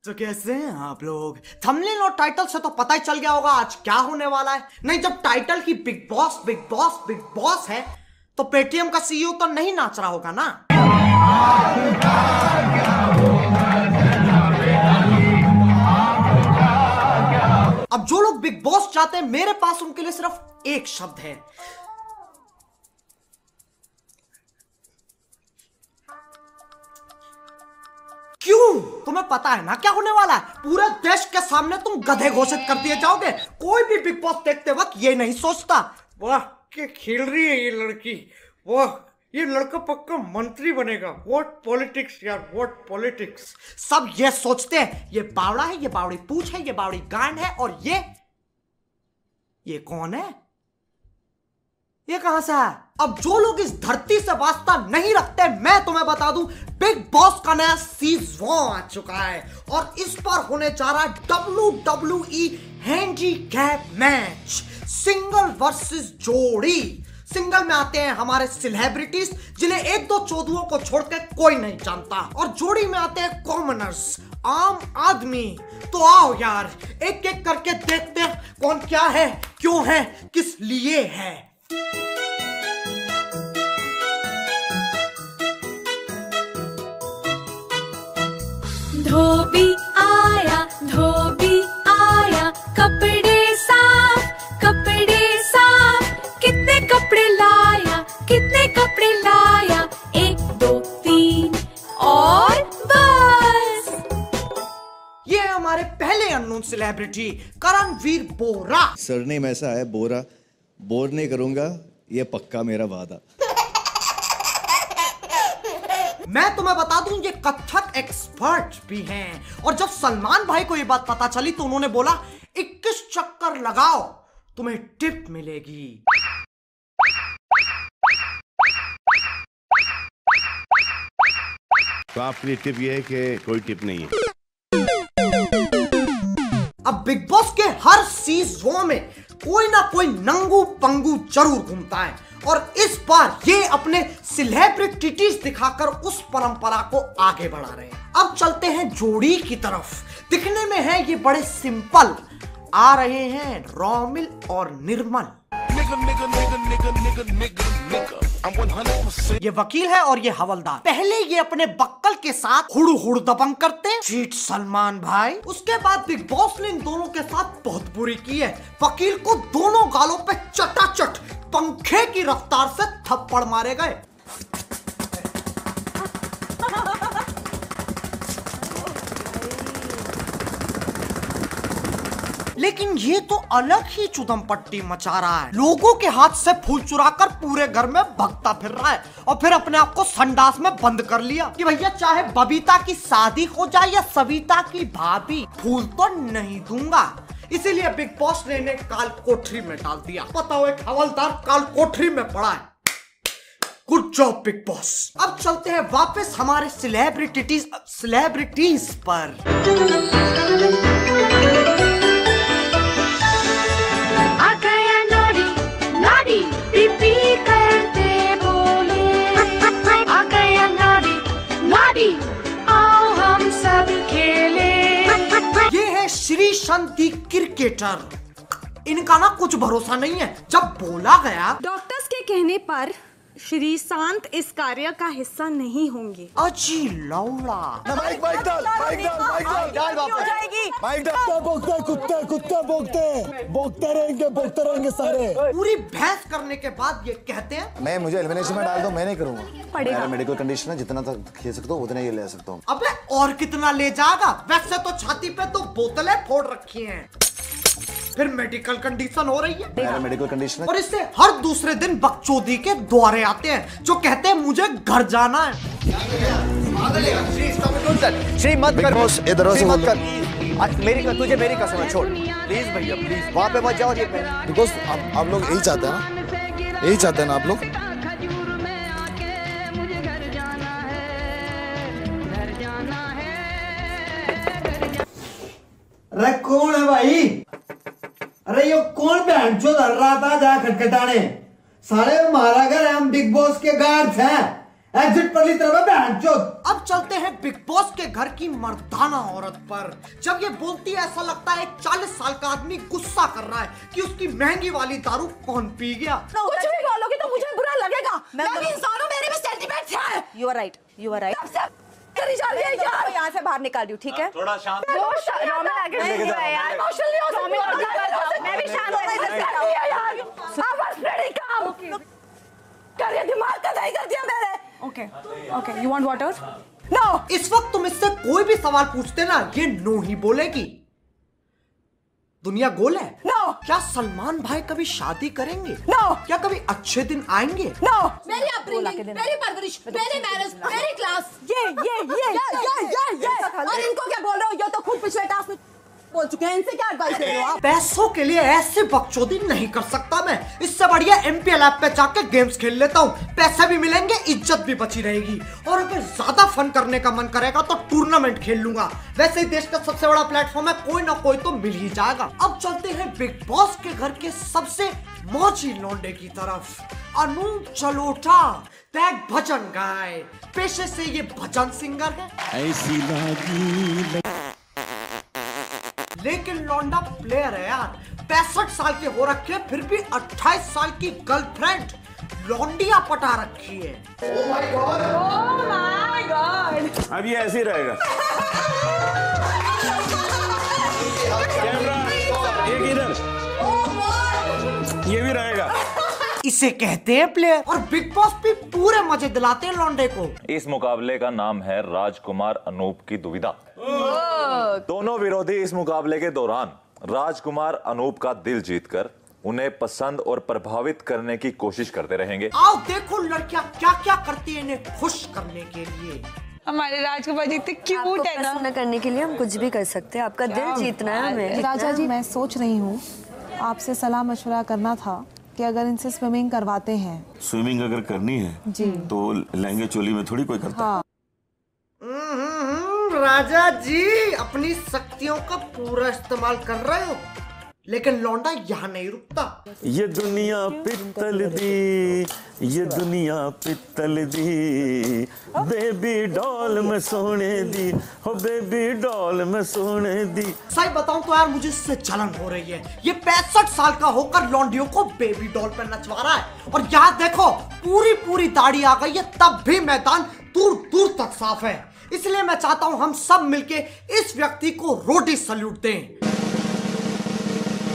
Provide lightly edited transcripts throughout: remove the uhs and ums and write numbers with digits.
तो कैसे हैं आप लोग? थंबनेल और टाइटल से तो पता ही चल गया होगा आज क्या होने वाला है। नहीं, जब टाइटल ही Bigg Boss Bigg Boss Bigg Boss है तो पेटीएम का सीईओ तो नहीं नाच रहा होगा ना। अब जो लोग बिग बॉस चाहते हैं मेरे पास उनके लिए सिर्फ एक शब्द है, क्यों? तुम्हें पता है ना क्या होने वाला है? पूरे देश के सामने तुम गधे घोषित कर दिए जाओगे। कोई भी बिग बॉस देखते वक्त ये नहीं सोचता वाह क्या खेल रही है ये लड़की, वाह ये लड़का पक्का मंत्री बनेगा। व्हाट पॉलिटिक्स यार, व्हाट पॉलिटिक्स। सब ये सोचते हैं ये बावड़ा है, ये बावड़ी पूंछ है, ये बावड़ी गांड है, और ये कौन है? ये कहां से है? अब जो लोग इस धरती से वास्ता नहीं रखते, मैं तुम्हें बता दूं बिग बॉस का नया सीजन आ चुका है और इस पर होने जा रहा है WWE handicap match, single versus जोड़ी। सिंगल में आते हैं हमारे सेलिब्रिटीज जिन्हें एक दो चौधुओं को छोड़कर कोई नहीं जानता, और जोड़ी में आते हैं कॉमनर्स, आम आदमी। तो आओ यार एक एक करके देखते हैं कौन क्या है, क्यों है, किस लिए है। धोबी आया कपड़े साफ कितने कपड़े लाया 1 2 3 और बस। ये है हमारे पहले अननोन सेलिब्रिटी करणवीर बोरा। सरनेम ऐसा है बोरा, बोर नहीं करूंगा ये पक्का मेरा वादा। मैं तुम्हें बता दूं ये कथक एक्सपर्ट भी हैं, और जब सलमान भाई को ये बात पता चली तो उन्होंने बोला 21 चक्कर लगाओ तुम्हें टिप मिलेगी। तो आपके लिए टिप ये है कि कोई टिप नहीं है। अब बिग बॉस के हर सीजन में कोई ना कोई नंगू पंगू जरूर घूमता है, और इस बार ये अपने सेलिब्रिटीज दिखाकर उस परंपरा को आगे बढ़ा रहे हैं। अब चलते हैं जोड़ी की तरफ। दिखने में है ये बड़े सिंपल, आ रहे हैं रोमिल और निर्मल। ये वकील है और ये हवलदार। पहले ये अपने बक्कल के साथ हुड़ दबंग करते हैं, चीट सलमान भाई। उसके बाद बिग बॉस ने इन दोनों के साथ बहुत बुरी की है। वकील को दोनों गालों पे चटाचट पंखे की रफ्तार से थप्पड़ मारे गए। लेकिन ये तो अलग ही चुदम पट्टी मचा रहा है। लोगों के हाथ से फूल चुराकर पूरे घर में भगता फिर रहा है, और फिर अपने आप को संडास में बंद कर लिया कि भैया चाहे बबीता की शादी हो जाए या सविता की भाभी, फूल तो नहीं दूंगा। इसीलिए बिग बॉस ने इन्हें काल कोठरी में डाल दिया। पता हो एक हवलदार काल कोठरी में पड़ा है। Good job big boss. अब चलते हैं वापस हमारे सेलिब्रिटीज पर। श्री शांति क्रिकेटर, इनका ना कुछ भरोसा नहीं है। जब बोला गया डॉक्टर्स के कहने पर श्री शांत इस कार्य का हिस्सा नहीं होंगे। अजी लौड़ा माइक डाल कुत्ते रहेंगे सारे। पूरी बहस करने के बाद ये कहते हैं मुझे एलिमिनेशन में डाल दो, मैं नहीं करूंगा। मेरा मेडिकल कंडीशन है, जितना तक खेल सकता हूँ उतना ही ले सकता हूँ। अबे और कितना ले जाएगा? वैसे तो छाती पे 2 बोतलें फोड़ रखी हैं, फिर मेडिकल कंडीशन हो रही है। मेरा मेडिकल कंडीशन है। और इससे हर दूसरे दिन बकचोदी के द्वारे आते हैं जो कहते हैं मुझे घर जाना है। श्री मत कर बॉस, इधर से मत कर। तुझे मेरी कसम है, छोड़ प्लीज भैया प्लीज, वहाँ पे मत जाओ। बिकॉज आप लोग यही चाहते हैं ना, यही चाहते हैं ना आप लोग। अरे कौन है भाई? अरे ये कौन बहन चो धर रहा था जा खटखटाने? सारे हमारा घर है, हम बिग बॉस के गार्ड्स हैं। एग्जिट पर ली तरफ बहनचोद। अब चलते हैं बिग बॉस के घर की मर्दाना औरत पर। जब ये बोलती है ऐसा लगता है एक 40 साल का आदमी गुस्सा कर रहा है कि उसकी महंगी वाली दारू कौन पी गया। कुछ भी बोलोगे तो मुझे बुरा लगेगा। मैं भी इंसान हूं, मेरे में सेंटीमेंट्स हैं। You are right, you are right। करी जा रही है यार। यहाँ से बाहर निकाल दूं, ठीक है? थोड़ा शांत। मैं भी शांत करिए, दिमाग का नहीं कर दिया मैंने। Okay, you want water? No। इस वक्त तुम इससे कोई भी सवाल पूछते ना, ये नो ही बोलेगी। दुनिया गोल है। No। क्या सलमान भाई कभी शादी करेंगे? No। क्या कभी अच्छे दिन आएंगे? No। मेरी अपब्रिंगिंग, मेरी परवरिश, मेरी मैरिज, मेरी क्लास, ये और इनको क्या बोल रहे हो? ये तो खुद पिछले टास्क में बोल चुके हैं। इनसे क्या एडवाइस दे रहे हो आप? पैसों के लिए ऐसे बकचोदी नहीं कर सकता मैं। इससे बढ़िया MPL ऐप पे जाके गेम्स खेल लेता हूँ। पैसे भी मिलेंगे, इज्जत भी बची रहेगी, और अगर ज्यादा फन करने का मन करेगा तो टूर्नामेंट खेल लूंगा। वैसे ही देश का सबसे बड़ा प्लेटफॉर्म है, कोई ना कोई तो मिल ही जाएगा। अब चलते हैं बिग बॉस के घर के सबसे मौजी लौंडे की तरफ। अनूप जलोटा, दैट भजन गाय। पेशे से ये भजन सिंगर है, ऐसी लागी लेकिन लौंडा प्लेयर है यार। 65 साल के हो रखे, फिर भी 28 साल की गर्लफ्रेंड लौंडिया पटा रखी है। Oh my God। अब ये ऐसे ही रहेगा। कैमरा एक इधर, ये भी रहेगा। इसे कहते हैं प्लेयर, और बिग बॉस भी पूरे मजे दिलाते हैं लौंडे को। इस मुकाबले का नाम है राजकुमार अनूप की दुविधा। दोनों विरोधी इस मुकाबले के दौरान राजकुमार अनूप का दिल जीतकर उन्हें पसंद और प्रभावित करने की कोशिश करते रहेंगे। आओ देखो लड़कियां क्या क्या करती है इन्हें खुश करने के लिए। हमारे राजकुमार जी इतने क्यूट है ना। पसंद करने के लिए हम कुछ भी कर सकते हैं। आपका दिल जीतना है हमें। राजा जी, मैं सोच रही हूँ आपसे सलाह मशवरा करना था कि अगर इनसे स्विमिंग करवाते हैं। स्विमिंग अगर करनी है जी तो लहंगे चोली में थोड़ी कोई करता। हाँ। राजा जी अपनी शक्तियों का पूरा इस्तेमाल कर रहे हो, लेकिन लौंडा यहाँ नहीं रुकता। ये दुनिया पित्तल दी, ये दुनिया पित्तल दी, बेबी डॉल में सोने दी, हो बेबी डॉल में सोने दी। सही बताऊं तो यार मुझे इससे जलन हो रही है। ये 65 साल का होकर लौंडियों को बेबी डॉल पे नचवा रहा है, और यहाँ देखो पूरी दाढ़ी आ गई है, तब भी मैदान दूर दूर तक साफ है। इसलिए मैं चाहता हूं हम सब मिलके इस व्यक्ति को रोटी सल्यूट दें।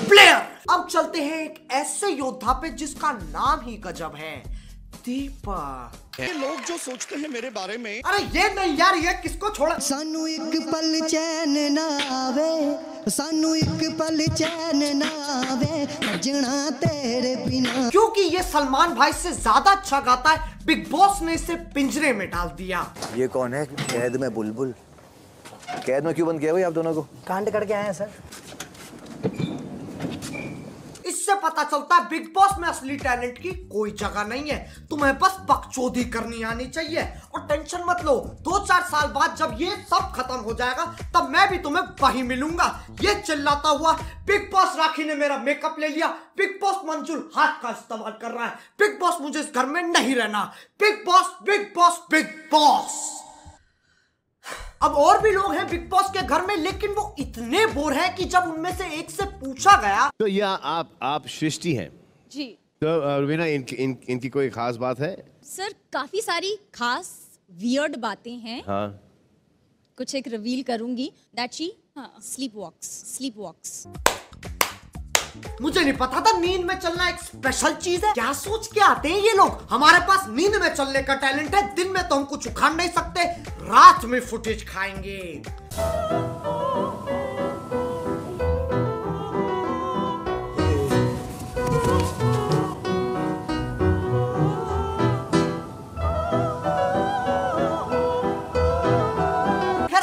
प्लेयर। अब चलते हैं एक ऐसे योद्धा पे जिसका नाम ही गजब है, दीपक। ये लोग जो सोचते हैं मेरे बारे में। अरे ये नहीं यार, ये किसको छोड़ा। सानू एक पल चैन ना आवे, सानू एक पल चैन ना आवे, भजना तेरे बिना। क्योंकि ये सलमान भाई से ज्यादा अच्छा गाता है, बिग बॉस ने इसे पिंजरे में डाल दिया। ये कौन है? कैद में बुलबुल। कैद में क्यों बंद किया भाई आप दोनों को? कांड करके आए हैं सर। इससे पता चलता है बिग बॉस में असली टैलेंट की कोई जगह नहीं है। तुम्हें बस बकचोदी करनी आनी चाहिए, और टेंशन मत लो, 2-4 साल बाद जब ये सब खत्म हो जाएगा तब मैं भी तुम्हें वहीं मिलूंगा। ये चिल्लाता हुआ बिग बॉस राखी ने मेरा मेकअप ले लिया, बिग बॉस मंजुल हाथ का इस्तेमाल कर रहा है, बिग बॉस मुझे इस घर में नहीं रहना, big Boss Bigg Boss Bigg boss. अब और भी लोग हैं बिग बॉस के घर में, लेकिन वो इतने बोर हैं कि जब उनमें से एक से पूछा गया तो या आप सृष्टि हैं जी। तो रुबीना इनकी कोई खास बात है? सर काफी सारी खास वियर्ड बातें हैं। हाँ। कुछ एक रिवील करूंगी। दैट शी स्लीप वॉक्स। मुझे नहीं पता था नींद में चलना एक स्पेशल चीज है। क्या सोच के आते हैं ये लोग। हमारे पास नींद में चलने का टैलेंट है, दिन में तो हम कुछ उखाड़ नहीं सकते, रात में फुटेज खाएंगे।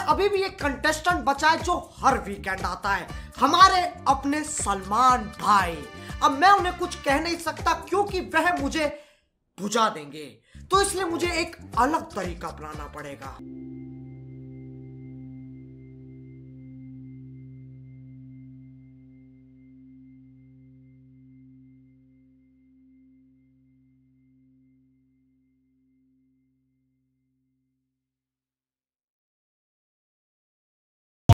अभी भी एक कंटेस्टेंट बचा है जो हर वीकेंड आता है, हमारे अपने सलमान भाई। अब मैं उन्हें कुछ कह नहीं सकता क्योंकि वह मुझे बुझा देंगे, तो इसलिए मुझे एक अलग तरीका अपनाना पड़ेगा।